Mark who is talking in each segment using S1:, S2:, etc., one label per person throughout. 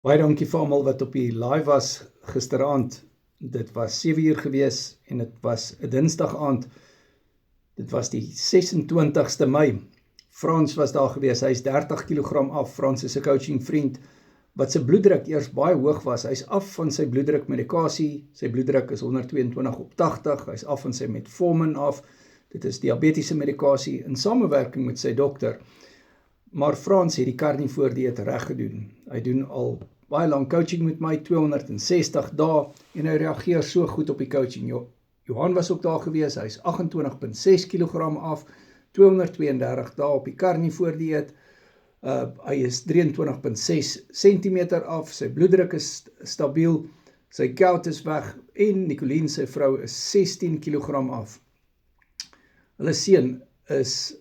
S1: Baie dankie vir almal wat op die live was gisteraand. Dit was 7 uur gewees en dit was 'n Dinsdag aand. Dit was die 26ste Mei. Frans was daar gewees. Hy's 30 kg af. Frans is 'n coaching vriend wat sy bloeddruk eers baie hoog was. Hy's af van sy bloeddrukmedikasie. Sy bloeddruk is 122/80. Hy's af van sy metformin af. Dit is diabetiese medikasie in samewerking met sy dokter. Maar Frans het die carnivore dieet reg gedoen. Hy doen al baie lang coaching met my, 260 dae, en hy reageer so goed op die coaching. Johan was ook daar gewees, hy is 28,6 kg af, 232 dae op die carnivore dieet. Hy is 23,6 cm af, sy bloeddruk is stabiel, sy gout is weg, en Nicoline, sy vrou, is 16 kg af. Hulle seun is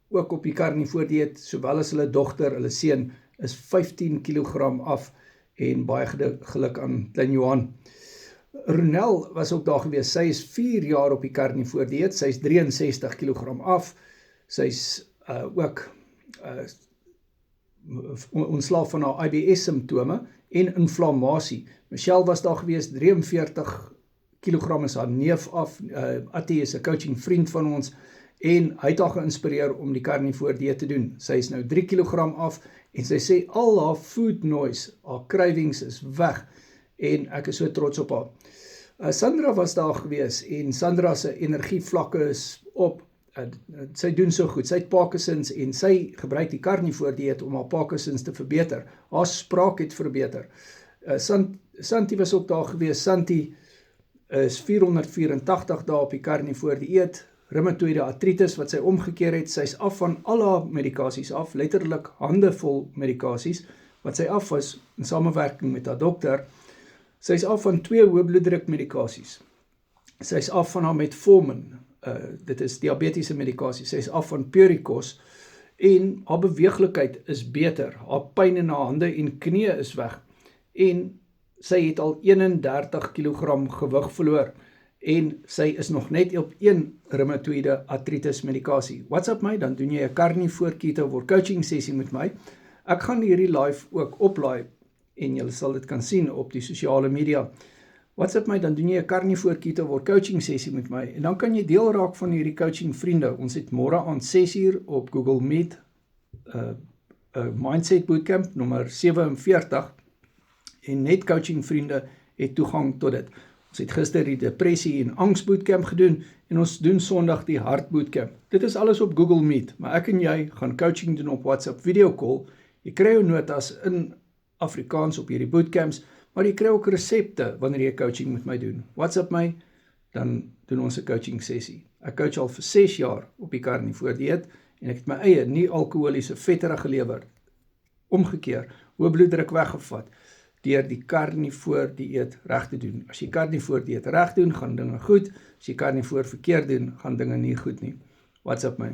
S1: ook op die carnivore dieet, sowel as hulle dogter, hulle seun, is 15 kg af, en baie geluk aan klein Johan. Ronel was ook daar gewees, sy is 4 jaar op die carnivore dieet, sy is 63 kg af, sy is ook ontslaaf van haar IBS simptome en inflammasie. Michelle was daar gewees, 43 kg is haar neef af. Attie is 'n coaching vriend van ons, en hy het haar geïnspireer om die carnivore dieet te doen. Sy is nou 3 kg af, en sy sê al haar food noise, haar cravings is weg, en ek is so trots op haar. Sandra was daar gewees, en Sandra se energievlakke is op. Sy doen so goed, sy het Parkinsons, en sy gebruik die carnivore dieet om haar Parkinsons te verbeter. Haar spraak het verbeter. Santi was ook daar gewees. Santi is 484 dae op die carnivore dieet, reumatoïde artritis wat sy omgekeer het. Sy is af van al haar medikasies af, letterlik handevol medikasies, wat sy af was in samewerking met haar dokter. Sy is af van 2 hoë bloeddruk medikasies. Sy is af van haar metformin, dit is diabetiese medikasie. Sy is af van Puricos, en haar beweeglikheid is beter. Haar pyn in haar hande en knie is weg, en sy het al 31 kg gewig verloor, en sy is nog net op 1 reumatoïde artritis medikasie. WhatsApp my, dan doen jy 'n carnivore keto coaching sessie met my. Ek gaan hierdie live ook oplaai, en julle sal dit kan sien op die sosiale media. WhatsApp my, dan doen jy 'n carnivore keto coaching sessie met my, en dan kan jy deel raak van hierdie coaching vriende. Ons het môre aand 6 uur op Google Meet, Mindset Bootcamp nommer 47, en net coaching vriende het toegang tot dit. Ons het gister die depressie en angs bootcamp gedoen, en ons doen Sondag die hart bootcamp. Dit is alles op Google Meet, maar ek en jy gaan coaching doen op WhatsApp video call. Jy kry jou notas in Afrikaans op hierdie bootcamps, maar jy kry ook resepte wanneer jy coaching met my doen. WhatsApp my, dan doen ons 'n coaching sessie. Ek coach al vir 6 jaar op die carnivore dieet, en ek het my eie nie-alkoholiese vetterige gelewer omgekeer, hoë bloeddruk weggevat, deur die carnivore dieet reg te doen. As jy carnivore dieet reg doen, gaan dinge goed. As jy carnivore verkeerd doen, gaan dinge nie goed nie. WhatsApp my.